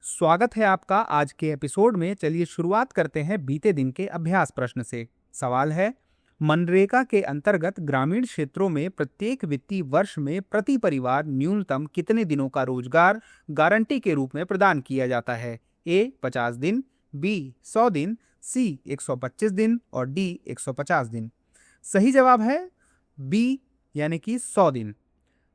स्वागत है आपका आज के एपिसोड में। चलिए शुरुआत करते हैं बीते दिन के अभ्यास प्रश्न से। सवाल है, मनरेगा के अंतर्गत ग्रामीण क्षेत्रों में प्रत्येक वित्तीय वर्ष में प्रति परिवार न्यूनतम कितने दिनों का रोजगार गारंटी के रूप में प्रदान किया जाता है? ए 50 दिन, बी 100 दिन, सी 125 दिन और डी 150 दिन। सही जवाब है बी यानी कि 100 दिन।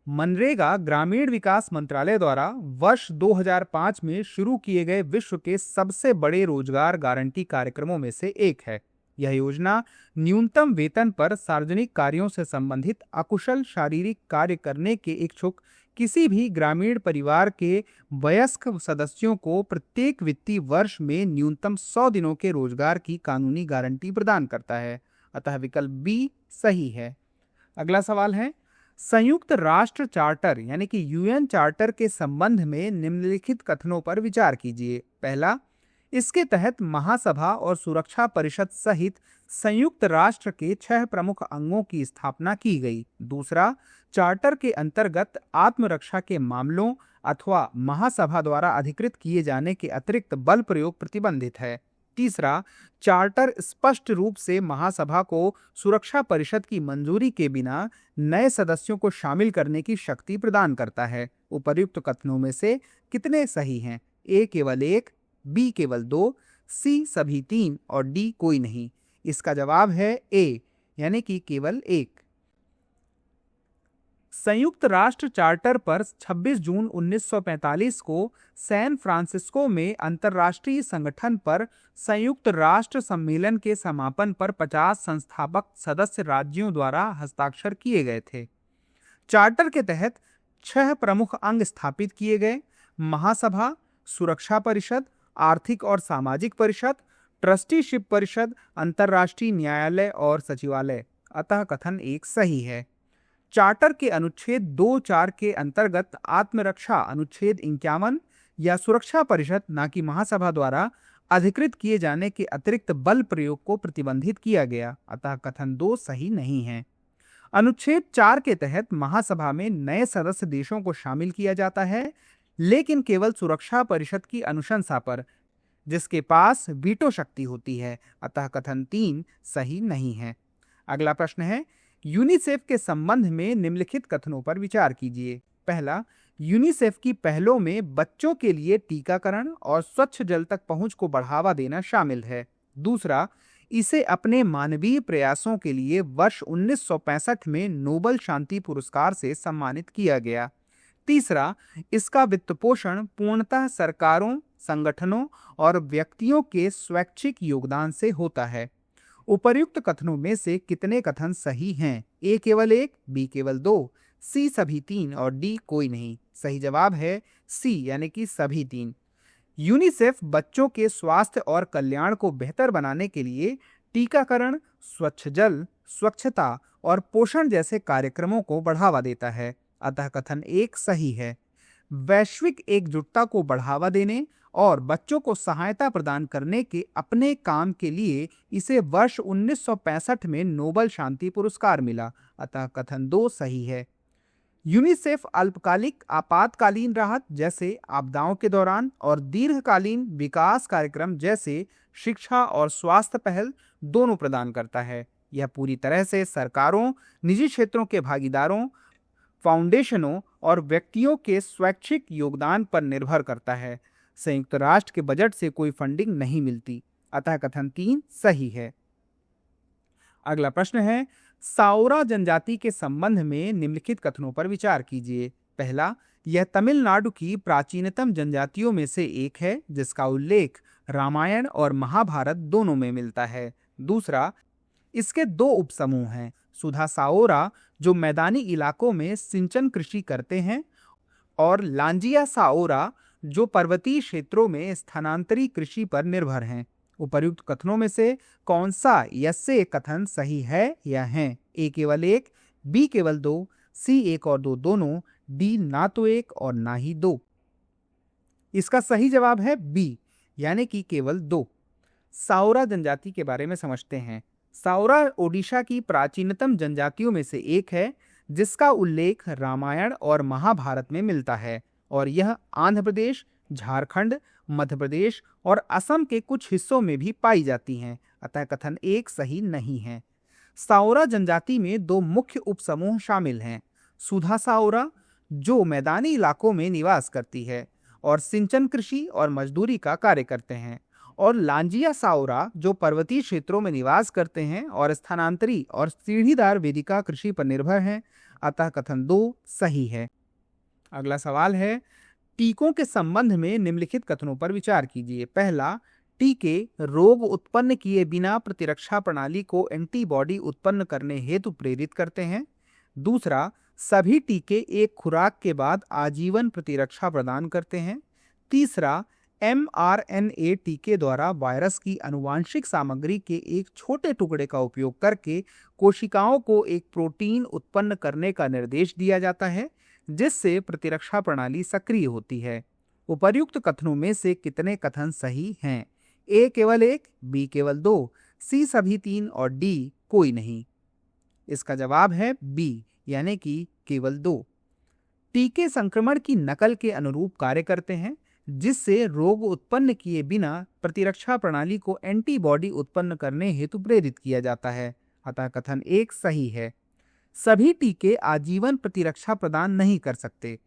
मनरेगा ग्रामीण विकास मंत्रालय द्वारा वर्ष 2005 में शुरू किए गए विश्व के सबसे बड़े रोजगार गारंटी कार्यक्रमों में से एक है। यह योजना न्यूनतम वेतन पर सार्वजनिक कार्यों से संबंधित अकुशल शारीरिक कार्य करने के इच्छुक किसी भी ग्रामीण परिवार के वयस्क सदस्यों को प्रत्येक वित्तीय वर्ष में न्यूनतम 100 दिनों के रोजगार की कानूनी गारंटी प्रदान करता है। अतः विकल्प बी सही है। अगला सवाल है, संयुक्त राष्ट्र चार्टर यानी कि यूएन चार्टर के संबंध में निम्नलिखित कथनों पर विचार कीजिए। पहला, इसके तहत महासभा और सुरक्षा परिषद सहित संयुक्त राष्ट्र के 6 प्रमुख अंगों की स्थापना की गई। दूसरा, चार्टर के अंतर्गत आत्मरक्षा के मामलों अथवा महासभा द्वारा अधिकृत किए जाने के अतिरिक्त बल प्रयोग प्रतिबंधित है। तीसरा, चार्टर स्पष्ट रूप से महासभा को सुरक्षा परिषद की मंजूरी के बिना नए सदस्यों को शामिल करने की शक्ति प्रदान करता है। उपर्युक्त कथनों में से कितने सही हैं? ए केवल 1, बी केवल 2, सी सभी 3 और डी कोई नहीं। इसका जवाब है ए यानी कि केवल 1। संयुक्त राष्ट्र चार्टर पर 26 जून 1945 को सैन फ्रांसिस्को में अंतर्राष्ट्रीय संगठन पर संयुक्त राष्ट्र सम्मेलन के समापन पर 50 संस्थापक सदस्य राज्यों द्वारा हस्ताक्षर किए गए थे। चार्टर के तहत 6 प्रमुख अंग स्थापित किए गए: महासभा, सुरक्षा परिषद, आर्थिक और सामाजिक परिषद, ट्रस्टीशिप परिषद, अंतर्राष्ट्रीय न्यायालय और सचिवालय। अतः कथन 1 सही है। चार्टर के अनुच्छेद 2.4 के अंतर्गत आत्मरक्षा अनुच्छेद 51 या सुरक्षा परिषद न कि महासभा द्वारा अधिकृत किए जाने के अतिरिक्त बल प्रयोग को प्रतिबंधित किया गया। अतः कथन 2 सही नहीं है। अनुच्छेद 4 के तहत महासभा में नए सदस्य देशों को शामिल किया जाता है, लेकिन केवल सुरक्षा परिषद की अनुशंसा पर, जिसके पास वीटो शक्ति होती है। अतः कथन 3 सही नहीं है। अगला प्रश्न है, यूनिसेफ के संबंध में निम्नलिखित कथनों पर विचार कीजिए। पहला, यूनिसेफ की पहलों में बच्चों के लिए टीकाकरण और स्वच्छ जल तक पहुंच को बढ़ावा देना शामिल है। दूसरा, इसे अपने मानवीय प्रयासों के लिए वर्ष 1965 में नोबेल शांति पुरस्कार से सम्मानित किया गया। तीसरा, इसका वित्तपोषण पूर्णतः सरकारों, संगठनों और व्यक्तियों के स्वैच्छिक योगदान से होता है। उपर्युक्त कथनों में से कितने कथन सही हैं? ए केवल 1, बी केवल 2, सी सभी 3 और डी कोई नहीं। सही जवाब है सी यानी कि सभी 3। यूनिसेफ बच्चों के स्वास्थ्य और कल्याण को बेहतर बनाने के लिए टीकाकरण, स्वच्छ जल, स्वच्छता और पोषण जैसे कार्यक्रमों को बढ़ावा देता है। अतः कथन 1 सही है। वैश्विक एकजुटता को बढ़ावा देने और बच्चों को सहायता प्रदान करने के अपने काम के लिए इसे वर्ष 1965 में नोबेल शांति पुरस्कार मिला। अतः कथन 2 सही है। यूनिसेफ अल्पकालिक आपातकालीन राहत जैसे आपदाओं के दौरान और दीर्घकालीन विकास कार्यक्रम जैसे शिक्षा और स्वास्थ्य पहल दोनों प्रदान करता है। यह पूरी तरह से सरकारों, निजी क्षेत्रों के भागीदारों, फाउंडेशनों और व्यक्तियों के स्वैच्छिक योगदान पर निर्भर करता है। संयुक्त राष्ट्र के बजट से कोई फंडिंग नहीं मिलती। अतः कथन 3 सही है। अगला प्रश्न है, साओरा जनजाति के संबंध में निम्नलिखित कथनों पर विचार कीजिए। पहला, यह तमिलनाडु की प्राचीनतम जनजातियों में से एक है जिसका उल्लेख रामायण और महाभारत दोनों में मिलता है। दूसरा, इसके 2 उपसमूह हैं, सुधा साओरा जो मैदानी इलाकों में सिंचन कृषि करते हैं और लांजिया साओरा जो पर्वतीय क्षेत्रों में स्थानांतरी कृषि पर निर्भर हैं। उपर्युक्त कथनों में से कौन सा यसे कथन सही है या हैं? ए केवल 1, बी केवल 2, सी 1 और 2 दोनों, डी ना तो 1 और ना ही 2। इसका सही जवाब है बी यानी कि केवल 2। साओरा जनजाति के बारे में समझते हैं। साओरा ओडिशा की प्राचीनतम जनजातियों में से एक है जिसका उल्लेख रामायण और महाभारत में मिलता है और यह आंध्र प्रदेश, झारखंड, मध्य प्रदेश और असम के कुछ हिस्सों में भी पाई जाती हैं, अतः कथन एक सही नहीं है। साओरा जनजाति में दो मुख्य उपसमूह शामिल हैं, सुधा साओरा जो मैदानी इलाकों में निवास करती है और सिंचन कृषि और मजदूरी का कार्य करते हैं, और लांजिया साओरा जो पर्वतीय क्षेत्रों में निवास करते हैं और स्थानांतरी और सीढ़ीदार वेदिका कृषि पर निर्भर हैं, अतः कथन 2 सही है। अगला सवाल है, टीकों के संबंध में निम्नलिखित कथनों पर विचार कीजिए। पहला, टीके रोग उत्पन्न किए बिना प्रतिरक्षा प्रणाली को एंटीबॉडी उत्पन्न करने हेतु प्रेरित करते हैं। दूसरा, सभी टीके एक खुराक के बाद आजीवन प्रतिरक्षा प्रदान करते हैं। तीसरा, mRNA टीके द्वारा वायरस की आनुवांशिक सामग्री के एक छोटे टुकड़े का उपयोग करके कोशिकाओं को एक प्रोटीन उत्पन्न करने का निर्देश दिया जाता है, जिससे प्रतिरक्षा प्रणाली सक्रिय होती है। उपर्युक्त कथनों में से कितने कथन सही हैं? ए केवल 1, बी केवल 2, सी सभी 3 और डी कोई नहीं। इसका जवाब है बी, यानी कि केवल 2। टीके संक्रमण की नकल के अनुरूप कार्य करते हैं, जिससे रोग उत्पन्न किए बिना प्रतिरक्षा प्रणाली को एंटीबॉडी उत्पन्न करने हेतु प्रेरित किया जाता है, अतः कथन 1 सही है। सभी टीके आजीवन प्रतिरक्षा प्रदान नहीं कर सकते।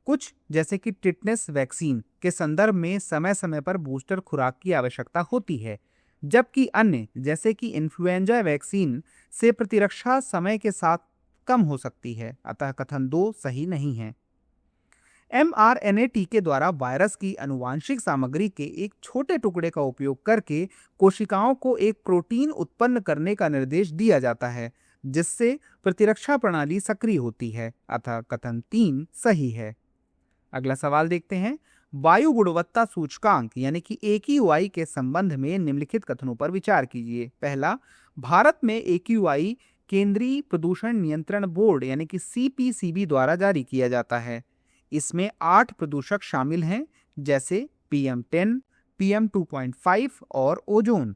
कुछ, जैसे कि टिटनेस वैक्सीन के संदर्भ में समय समय पर बूस्टर खुराक की आवश्यकता होती है, जबकि अन्य, जैसे कि इन्फ्लुएंजा वैक्सीन से प्रतिरक्षा समय के साथ कम हो सकती है, अतः कथन 2 सही नहीं है। mRNA टीके द्वारा वायरस की आनुवांशिक सामग्री के एक छोटे टुकड़े का उपयोग करके कोशिकाओं को एक प्रोटीन उत्पन्न करने का निर्देश दिया जाता है, जिससे प्रतिरक्षा प्रणाली सक्रिय होती है, अतः कथन 3 सही है। अगला सवाल देखते हैं, वायु गुणवत्ता सूचकांक यानी कि AQI के संबंध में निम्नलिखित कथनों पर विचार कीजिए। पहला, भारत में AQI केंद्रीय प्रदूषण नियंत्रण बोर्ड यानी कि CPCB द्वारा जारी किया जाता है। इसमें 8 प्रदूषक शामिल हैं, जैसे PM10, PM2.5 और ओजोन।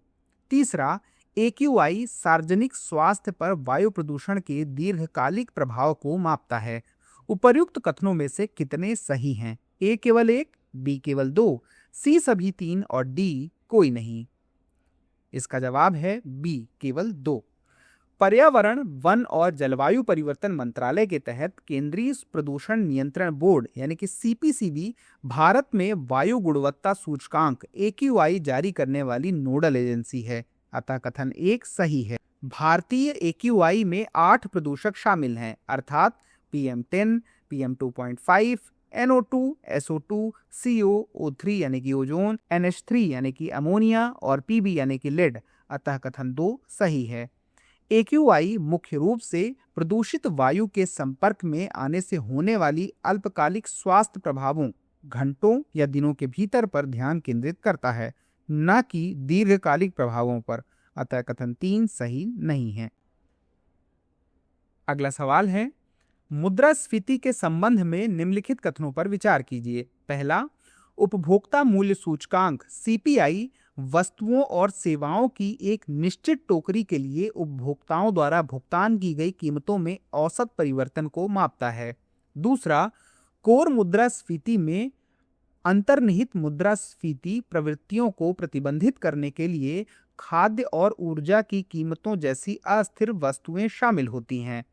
तीसरा, AQI सार्वजनिक स्वास्थ्य पर वायु प्रदूषण के दीर्घकालिक प्रभाव को मापता है। उपर्युक्त कथनों में से कितने सही हैं? ए केवल 1, बी केवल 2, सी सभी 3 और डी कोई नहीं। इसका जवाब है बी केवल 2। पर्यावरण, वन और जलवायु परिवर्तन मंत्रालय के तहत केंद्रीय प्रदूषण नियंत्रण बोर्ड यानी कि CPCB भारत में वायु गुणवत्ता सूचकांक AQI जारी करने वाली नोडल एजेंसी है, अतः कथन 1 सही है। भारतीय AQI में 8 प्रदूषक शामिल हैं, अर्थात PM10, PM2.5, NO2, SO2, CO, O3 यानी कि ओजोन, NH3 यानी कि अमोनिया और PB यानी कि लेड, अतः कथन 2 सही है। AQI मुख्य रूप से प्रदूषित वायु के संपर्क में आने से होने वाली अल्पकालिक स्वास्थ्य प्रभावों घंटों या दिनों के भीतर पर ध्यान केंद्रित करता है, न कि दीर्घकालिक प्रभावों पर, अतः कथन 3 सही नहीं है। अगला सवाल है, मुद्रास्फीति के संबंध में निम्नलिखित कथनों पर विचार कीजिए। पहला, उपभोक्ता मूल्य सूचकांक CPI वस्तुओं और सेवाओं की एक निश्चित टोकरी के लिए उपभोक्ताओं द्वारा भुगतान की गई कीमतों में औसत परिवर्तन को मापता है। दूसरा, कोर मुद्रास्फीति में अंतर्निहित मुद्रास्फीति प्रवृत्तियों को प्रतिबंधित करने के लिए खाद्य और ऊर्जा की कीमतों जैसी अस्थिर वस्तुएं शामिल होती हैं।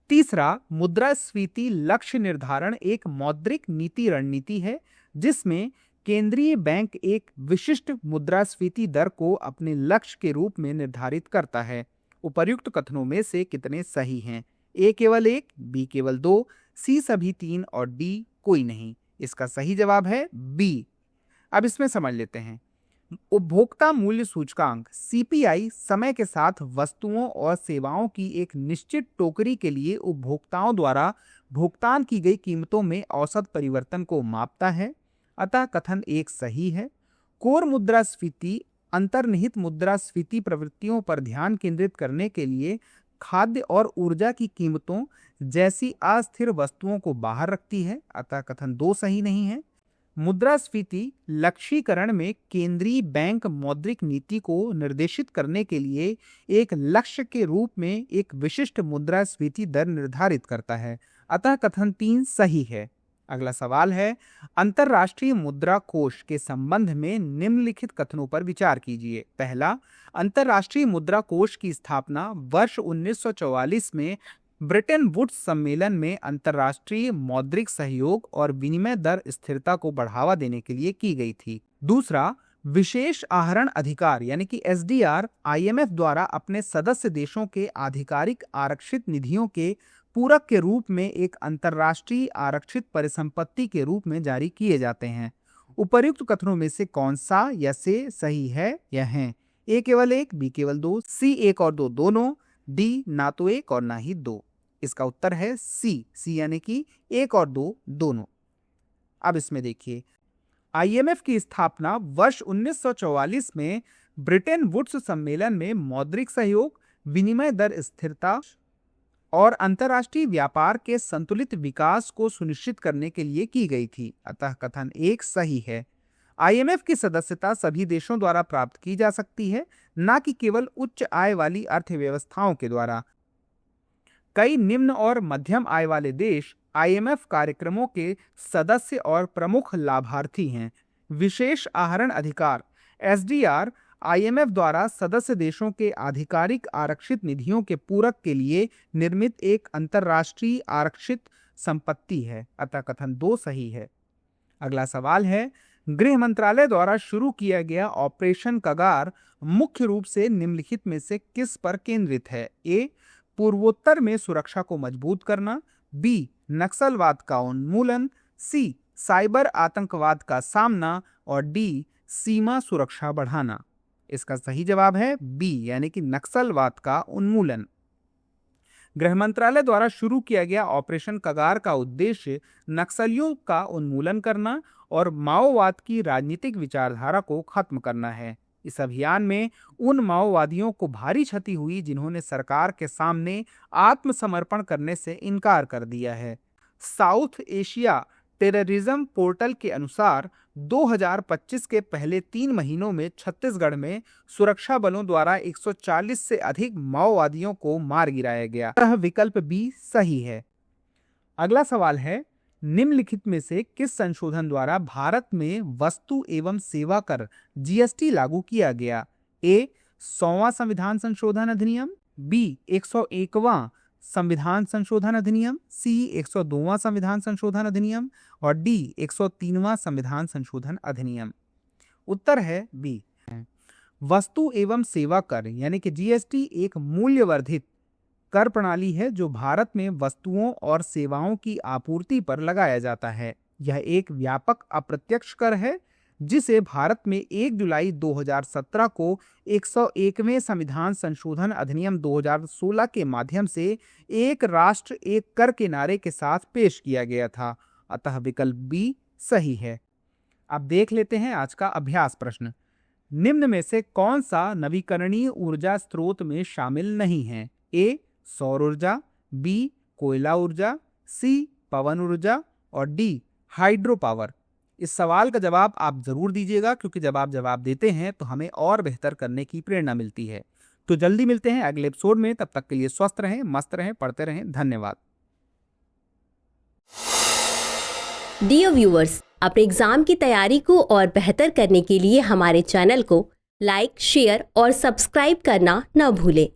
तीसरा, मुद्रास्फीति लक्ष्य निर्धारण एक मौद्रिक नीति रणनीति है, जिसमें केंद्रीय बैंक एक विशिष्ट मुद्रास्फीति दर को अपने लक्ष्य के रूप में निर्धारित करता है। उपर्युक्त कथनों में से कितने सही हैं? ए केवल 1, बी केवल 2, सी सभी 3 और डी कोई नहीं। इसका सही जवाब है बी। अब इसमें समझ लेते हैं। उपभोक्ता मूल्य सूचकांक CPI समय के साथ वस्तुओं और सेवाओं की एक निश्चित टोकरी के लिए उपभोक्ताओं द्वारा भुगतान की गई कीमतों में औसत परिवर्तन को मापता है, अतः कथन 1 सही है। कोर मुद्रास्फीति अंतर्निहित मुद्रास्फीति प्रवृत्तियों पर ध्यान केंद्रित करने के लिए खाद्य और ऊर्जा की कीमतों जैसी अस्थिर वस्तुओं को बाहर रखती है, अतः कथन 2 सही नहीं है। मुद्रास्फीति लक्ष्यीकरण में केंद्रीय बैंक मौद्रिक नीति को निर्देशित करने के लिए एक लक्ष्य के रूप में एक विशिष्ट मुद्रास्फीति दर निर्धारित करता है, अतः कथन 3 सही है। अगला सवाल है, अंतर्राष्ट्रीय मुद्रा कोष के संबंध में निम्नलिखित कथनों पर विचार कीजिए। पहला, अंतर्राष्ट्रीय मुद्रा कोष की स्थापना वर्ष 1944 में ब्रेटन वुड्स सम्मेलन में अंतर्राष्ट्रीय मौद्रिक सहयोग और विनिमय दर स्थिरता को बढ़ावा देने के लिए की गई थी। दूसरा, विशेष आहरण अधिकार यानी कि एसडीआर आईएमएफ द्वारा अपने सदस्य देशों के आधिकारिक आरक्षित निधियों के पूरक के रूप में एक अंतर्राष्ट्रीय आरक्षित परिसंपत्ति के रूप में जारी किए जाते हैं। उपर्युक्त कथनों में से कौन सा या से सही है या हैं? ए केवल एक, बी केवल दो, सी एक और दो दोनों, डी ना तो एक और ना ही दो। इसका उत्तर है सी यानी कि एक और दो दोनों। अब इसमें देखिए, आईएमएफ की स्थापना वर्ष 1944 में ब्रेटन वुड्स सम्मेलन में मौद्रिक सहयोग, विनिमय दर स्थिरता और अंतर्राष्ट्रीय व्यापार के संतुलित विकास को सुनिश्चित करने के लिए की गई थी। अतः कथन एक सही है। आईएमएफ की सदस्यता सभी देशों द्वारा प्राप्त की जा सकती है, न कि केवल उच्च आय वाली अर्थव्यवस्थाओं के द्वारा। कई निम्न और मध्यम आय वाले देश आईएमएफ कार्यक्रमों के सदस्य और प्रमुख लाभार्थी हैं। विशेष आहरण अधिकार एसडीआर आईएमएफ द्वारा सदस्य देशों के आधिकारिक आरक्षित निधियों के पूरक के लिए निर्मित एक अंतर्राष्ट्रीय आरक्षित संपत्ति है। अतः कथन दो सही है। अगला सवाल है, गृह मंत्रालय द्वारा शुरू किया गया ऑपरेशन कगार मुख्य रूप से निम्नलिखित में से किस पर केंद्रित है? ए, पूर्वोत्तर में सुरक्षा को मजबूत करना, बी, नक्सलवाद का उन्मूलन, सी, साइबर आतंकवाद का सामना और डी, सीमा सुरक्षा बढ़ाना। इसका सही जवाब है बी यानी कि नक्सलवाद का उन्मूलन। गृह मंत्रालय द्वारा शुरू किया गया ऑपरेशन कगार का उद्देश्य नक्सलियों का उन्मूलन करना और माओवाद की राजनीतिक विचारधारा को खत्म करना है। इस अभियान में उन माओवादियों को भारी क्षति हुई जिन्होंने सरकार के सामने आत्मसमर्पण करने से इनकार कर दिया है। साउथ एशिया टेररिज्म पोर्टल के अनुसार 2025 के पहले 3 महीनों में छत्तीसगढ़ में सुरक्षा बलों द्वारा 140 से अधिक माओवादियों को मार गिराया गया। यह विकल्प बी सही है। अगला सवाल है, निम्नलिखित में से किस संशोधन द्वारा भारत में वस्तु एवं सेवा कर जीएसटी लागू किया गया? ए, 100वां संविधान संशोधन अधिनियम, बी, 101वां संविधान संशोधन अधिनियम, सी, 102वां संविधान संशोधन अधिनियम और डी, 103वां संविधान संशोधन अधिनियम। उत्तर है बी। वस्तु एवं सेवा कर यानी कि जीएसटी एक मूल्यवर्धित कर प्रणाली है जो भारत में वस्तुओं और सेवाओं की आपूर्ति पर लगाया जाता है। यह एक व्यापक अप्रत्यक्ष कर है जिसे भारत में 1 जुलाई 2017 को 101वें संविधान संशोधन अधिनियम 2016 के माध्यम से एक राष्ट्र एक कर के नारे के साथ पेश किया गया था। अतः विकल्प बी सही है। अब देख लेते हैं आज का अभ्यास प्रश्न। निम्न में से कौन सा नवीकरणीय ऊर्जा स्रोत में शामिल नहीं है? ए, सौर ऊर्जा, बी, कोयला ऊर्जा, सी, पवन ऊर्जा और डी, हाइड्रो पावर। इस सवाल का जवाब आप जरूर दीजिएगा क्योंकि जब आप जवाब देते हैं तो हमें और बेहतर करने की प्रेरणा मिलती है। तो जल्दी मिलते हैं अगले एपिसोड में। तब तक के लिए स्वस्थ रहें, मस्त रहें, पढ़ते रहें। धन्यवाद। डियर व्यूअर्स, अपने एग्जाम की तैयारी को और बेहतर करने के लिए हमारे चैनल को लाइक, शेयर और सब्सक्राइब करना न भूलें।